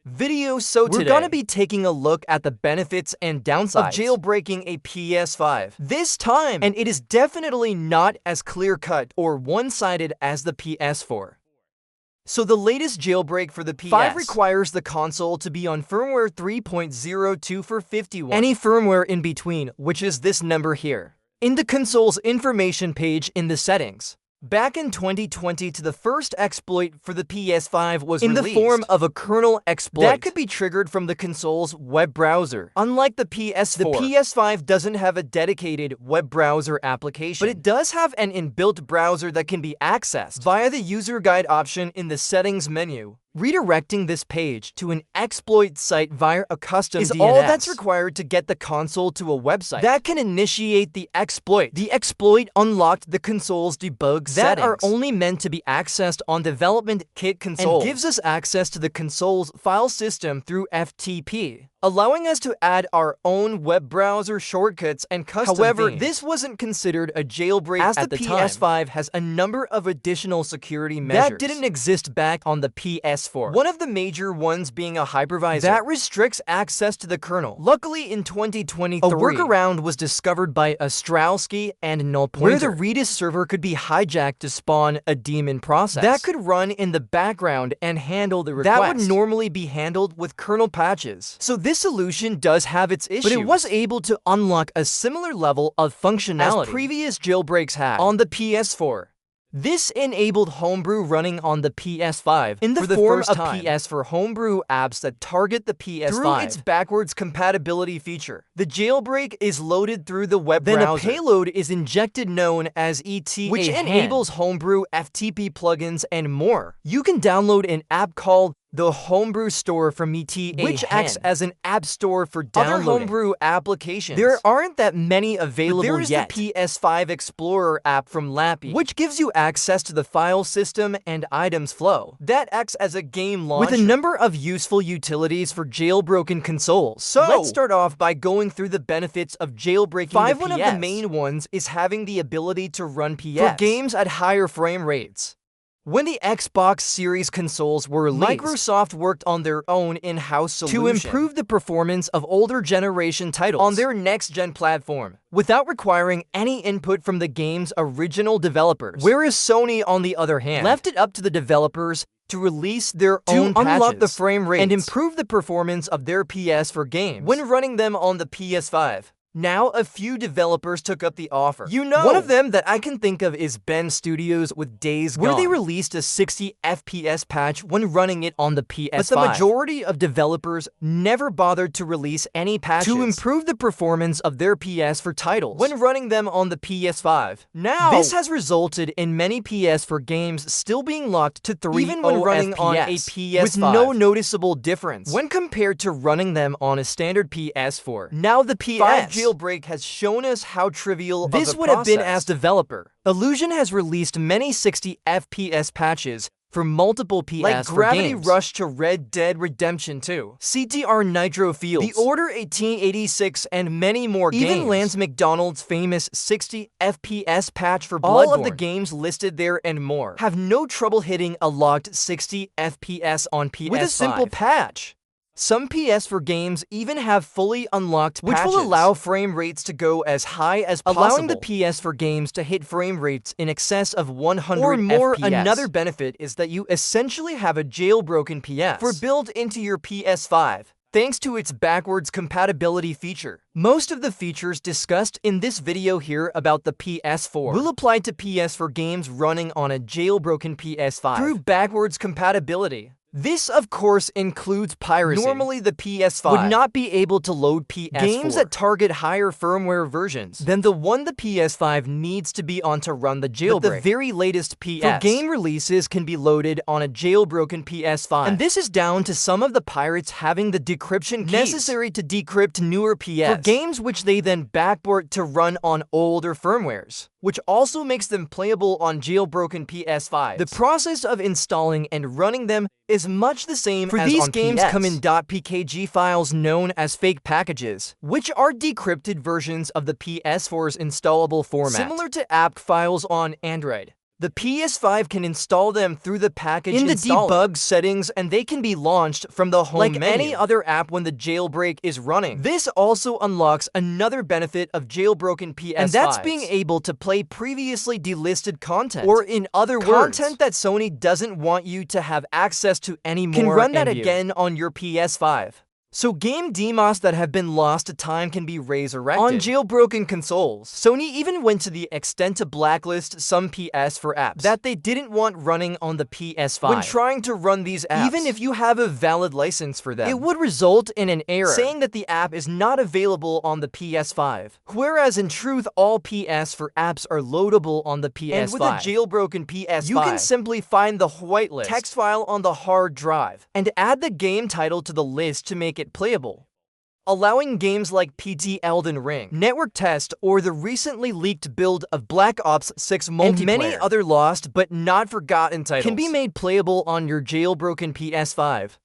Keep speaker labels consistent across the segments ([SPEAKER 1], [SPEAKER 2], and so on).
[SPEAKER 1] So today, we're gonna be taking a look at the benefits and downsides of jailbreaking a PS5 this time, and it is definitely not as clear-cut or one-sided as the PS4. So the latest jailbreak for the PS5 requires the console to be on firmware 3.02 for 51, any firmware in between, which is this number here, in the console's information page in the settings. Back in 2020, the first exploit for the PS5 was released in the form of a kernel exploit that could be triggered from the console's web browser. Unlike the PS4, the PS5 doesn't have a dedicated web browser application, but it does have an inbuilt browser that can be accessed via the user guide option in the settings menu. Redirecting this page to an exploit site via a custom DNS is all that's required to get the console to a website that can initiate the exploit. The exploit unlocked the console's debug settings that are only meant to be accessed on development kit console and gives us access to the console's file system through FTP, allowing us to add our own web browser shortcuts and custom themes. This wasn't considered a jailbreak as at the PS5 has a number of additional security measures that didn't exist back on the PS4. One of the major ones being a hypervisor that restricts access to the kernel. Luckily, in 2023, a workaround was discovered by Ostrowski and Nullpointer, where the Redis server could be hijacked to spawn a daemon process that could run in the background and handle the request that would normally be handled with kernel patches. So this solution does have its issues, but it was able to unlock a similar level of functionality as previous jailbreaks had on the PS4. This enabled homebrew running on the PS5 in the form of PS for homebrew apps that target the PS5 through its backwards compatibility feature. The jailbreak is loaded through the web browser. Then a payload is injected known as ETA, which enables homebrew FTP plugins and more. You can download an app called the Homebrew Store from ETA, which acts as an app store for downloading other homebrew applications. There aren't that many available yet. There is the PS5 Explorer app from Lappy, which gives you access to the file system and items flow. That acts as a game launcher with a number of useful utilities for jailbroken consoles. So let's start off by going through the benefits of jailbreaking the PS. One of the main ones is having the ability to run PS for games at higher frame rates. When the Xbox Series consoles were released, Microsoft worked on their own in-house solution to improve the performance of older generation titles on their next-gen platform without requiring any input from the game's original developers. Whereas Sony, on the other hand, left it up to the developers to release their own patches to unlock the frame rates and improve the performance of their PS for games when running them on the PS5. Now, a few developers took up the offer. One of them that I can think of is Ben Studios with Days Gone, where they released a 60 FPS patch when running it on the PS5. But the majority of developers never bothered to release any patches to improve the performance of their PS for titles when running them on the PS5. Now, this has resulted in many PS4 games still being locked to 3.0 even when running FPS on a PS5 with no noticeable difference when compared to running them on a standard PS4. Now, the PS jailbreak has shown us how trivial this would have been as developer. Illusion has released many 60 FPS patches for multiple PS like Gravity games. Rush to Red Dead Redemption 2, CTR Nitro Fields, The Order 1886, and many more games. Even Lance McDonald's famous 60 FPS patch for Bloodborne, all of the games listed there and more, have no trouble hitting a locked 60 FPS on PS5 with a simple patch. Some PS4 games even have fully unlocked patches, which will allow frame rates to go as high as possible, allowing the PS4 games to hit frame rates in excess of 100 or more. FPS. Another benefit is that you essentially have a jailbroken PS for built into your PS5, thanks to its backwards compatibility feature. Most of the features discussed in this video here about the PS4 will apply to PS4 games running on a jailbroken PS5 through backwards compatibility. This, of course, includes piracy. Normally, the PS5 would not be able to load PS4 games that target higher firmware versions than the one the PS5 needs to be on to run the jailbreak. But the very latest PS for game releases can be loaded on a jailbroken PS5. And this is down to some of the pirates having the decryption keys necessary to decrypt newer PS for games which they then backport to run on older firmwares, which also makes them playable on jailbroken PS5s. The process of installing and running them is much the same for as these games PS. Come in .pkg files known as fake packages, which are decrypted versions of the PS4's installable format, similar to app files on Android. The PS5 can install them through the package in the debug settings, and they can be launched from the home menu. Like any other app when the jailbreak is running. This also unlocks another benefit of jailbroken PS5s, and that's being able to play previously delisted content. Or in other words, content that Sony doesn't want you to have access to anymore can run that again on your PS5. So game demos that have been lost to time can be resurrected. On jailbroken consoles, Sony even went to the extent to blacklist some PS4 apps that they didn't want running on the PS5. When trying to run these apps, even if you have a valid license for them, it would result in an error saying that the app is not available on the PS5. Whereas in truth, all PS4 apps are loadable on the PS5. And with a jailbroken PS5, you can simply find the whitelist text file on the hard drive and add the game title to the list to make it playable, allowing games like PT Elden Ring, Network Test, or the recently leaked build of Black Ops 6 multiplayer, and many other lost but not forgotten titles can be made playable on your jailbroken PS5.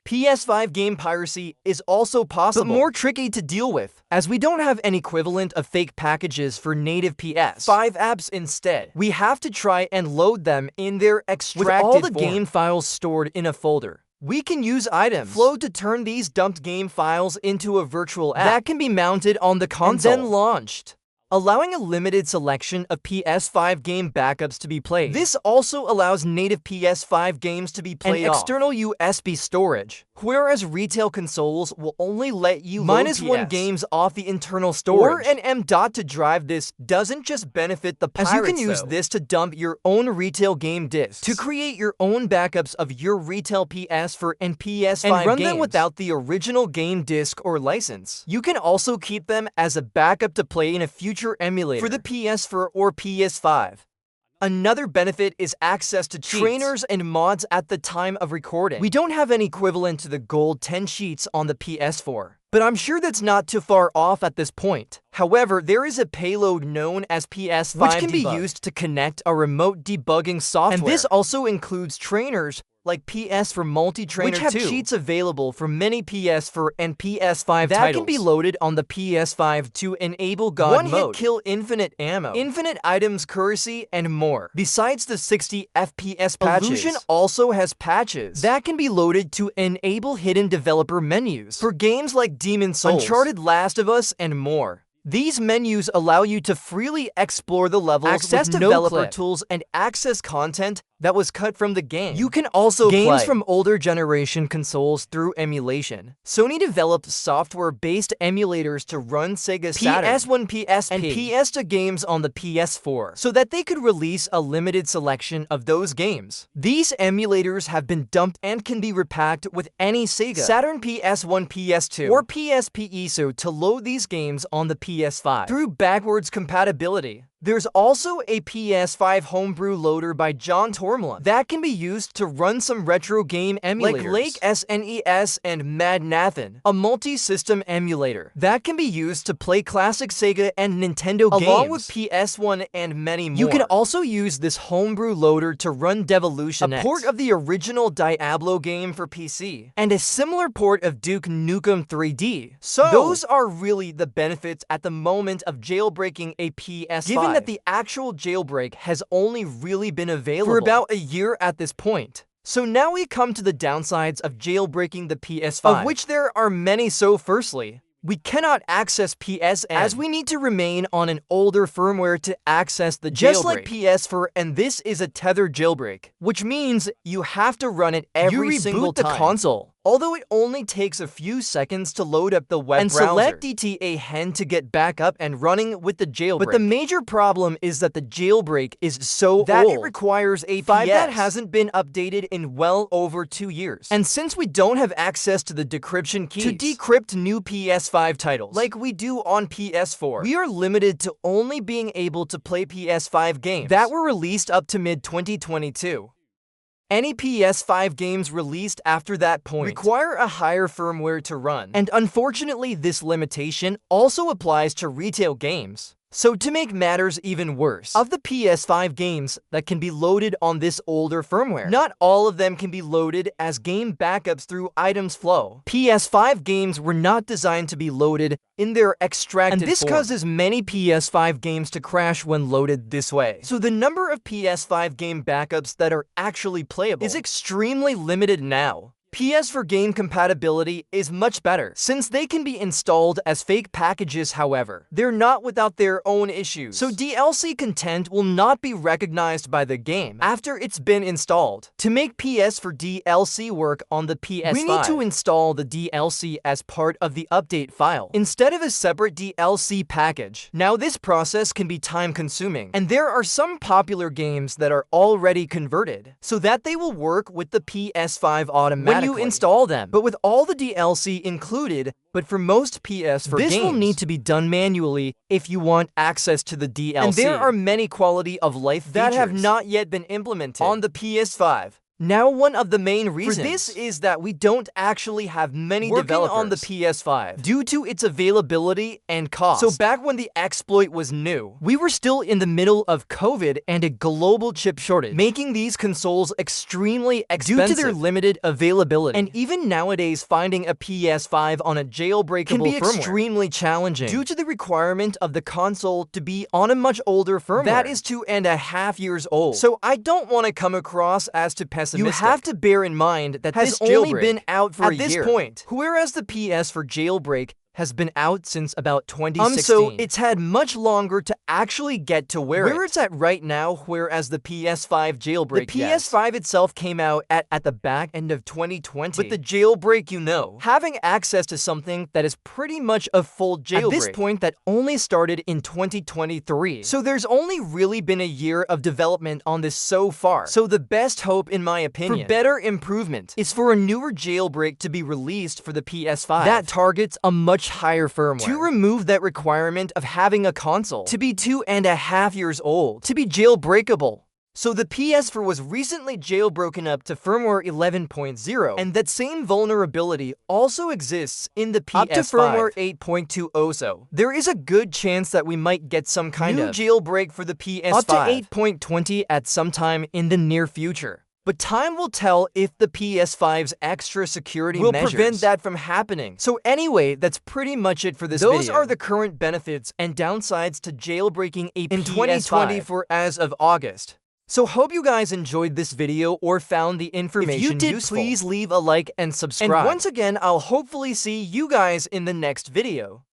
[SPEAKER 1] PS5 game piracy is also possible, but more tricky to deal with, as we don't have an equivalent of fake packages for native PS5 apps. Instead, we have to try and load them in their extracted with all the game files stored in a folder. We can use item flow to turn these dumped game files into a virtual app that can be mounted on the console and then launched, allowing a limited selection of PS5 game backups to be played. This also allows native PS5 games to be played off external USB storage, whereas retail consoles will only let you load -1 games off the internal storage. Or an M.2 to drive. This doesn't just benefit the pirates, as you can use this to dump your own retail game discs to create your own backups of your retail PS4 and PS5 and run them without the original game disc or license. You can also keep them as a backup to play in a future emulator for the PS4 or PS5. Another benefit is access to trainers and mods at the time of recording. We don't have an equivalent to the gold 10 cheats on the PS4, but I'm sure that's not too far off at this point. However, there is a payload known as PS5 which can be used to connect a remote debugging software. And this also includes trainers like PS4 Multi-Trainer 2, which have cheats available for many PS4 and PS5 that titles can be loaded on the PS5 to enable God mode, one-hit kill, infinite ammo, infinite items currency, and more. Besides the 60 FPS patches, Illusion also has patches that can be loaded to enable hidden developer menus for games like Demon's Souls, Uncharted, Last of Us, and more. These menus allow you to freely explore the levels, access developer tools, and access content that was cut from the game. You can also play games from older generation consoles through emulation. Sony developed software-based emulators to run Sega Saturn, PS1, PSP, and PS2 games on the PS4 so that they could release a limited selection of those games. These emulators have been dumped and can be repacked with any Sega Saturn, PS1, PS2, or PSP ISO to load these games on the PS5 through backwards compatibility. There's also a PS5 homebrew loader by John Tormlin that can be used to run some retro game emulators like Lake SNES and Mad Nathan, a multi-system emulator that can be used to play classic Sega and Nintendo games, along with PS1 and many more. You can also use this homebrew loader to run Devolution X, a port of the original Diablo game for PC, and a similar port of Duke Nukem 3D. So those are really the benefits at the moment of jailbreaking a PS5. Given that the actual jailbreak has only really been available for about a year at this point. So now we come to the downsides of jailbreaking the PS5, of which there are many. So firstly, we cannot access PSN, as we need to remain on an older firmware to access the jailbreak, just like PS4, and this is a tethered jailbreak, which means you have to run it every single time. You reboot the console, although it only takes a few seconds to load up the web browser, and select DTA hen to get back up and running with the jailbreak. But the major problem is that the jailbreak is so old that it requires a PS5 that hasn't been updated in well over 2 years. And since we don't have access to the decryption keys to decrypt new PS5 titles like we do on PS4, we are limited to only being able to play PS5 games that were released up to mid-2022. Any PS5 games released after that point require a higher firmware to run, and unfortunately this limitation also applies to retail games. So to make matters even worse, of the PS5 games that can be loaded on this older firmware, not all of them can be loaded as game backups through items flow. PS5 games were not designed to be loaded in their extracted form, and this causes many PS5 games to crash when loaded this way. So the number of PS5 game backups that are actually playable is extremely limited now. PS4 game compatibility is much better, since they can be installed as fake packages. However, they're not without their own issues, so DLC content will not be recognized by the game after it's been installed. To make PS4 DLC work on the PS5, we need to install the DLC as part of the update file, instead of a separate DLC package. Now this process can be time-consuming, and there are some popular games that are already converted, so that they will work with the PS5 automatically when you install them, but with all the DLC included. But for most PS4 games, this will need to be done manually if you want access to the DLC. And there are many quality of life features that have not yet been implemented on the PS5. Now, one of the main reasons for this is that we don't actually have many developers on the PS5 due to its availability and cost. So back when the exploit was new, we were still in the middle of COVID and a global chip shortage, making these consoles extremely expensive due to their limited availability. And even nowadays, finding a PS5 on a jailbreakable can be extremely challenging due to the requirement of the console to be on a much older firmware that is 2.5 years old. So I don't want to come across as too pessimistic. You have to bear in mind that this has only been out for a year at this point, whereas the PS4 jailbreak has been out since about 2016. So it's had much longer to actually get to where it's at right now, whereas the PS5 jailbreak, the PS5 itself came out at the back end of 2020. But the jailbreak, having access to something that is pretty much a full jailbreak at this point that only started in 2023. So there's only really been a year of development on this so far. So the best hope, in my opinion, for better improvement is for a newer jailbreak to be released for the PS5 that targets a much higher firmware, to remove that requirement of having a console to be 2.5 years old to be jailbreakable. So the PS4 was recently jailbroken up to firmware 11.0, and that same vulnerability also exists in the PS5 up to firmware 8.2 also. There is a good chance that we might get some kind of jailbreak for the PS5 up to 8.20 at some time in the near future. But time will tell if the PS5's extra security will prevent that from happening. So anyway, that's pretty much it for this video. Those are the current benefits and downsides to jailbreaking a PS5 in 2024 as of August. So hope you guys enjoyed this video or found the information useful. If you did, please leave a like and subscribe. And once again, I'll hopefully see you guys in the next video.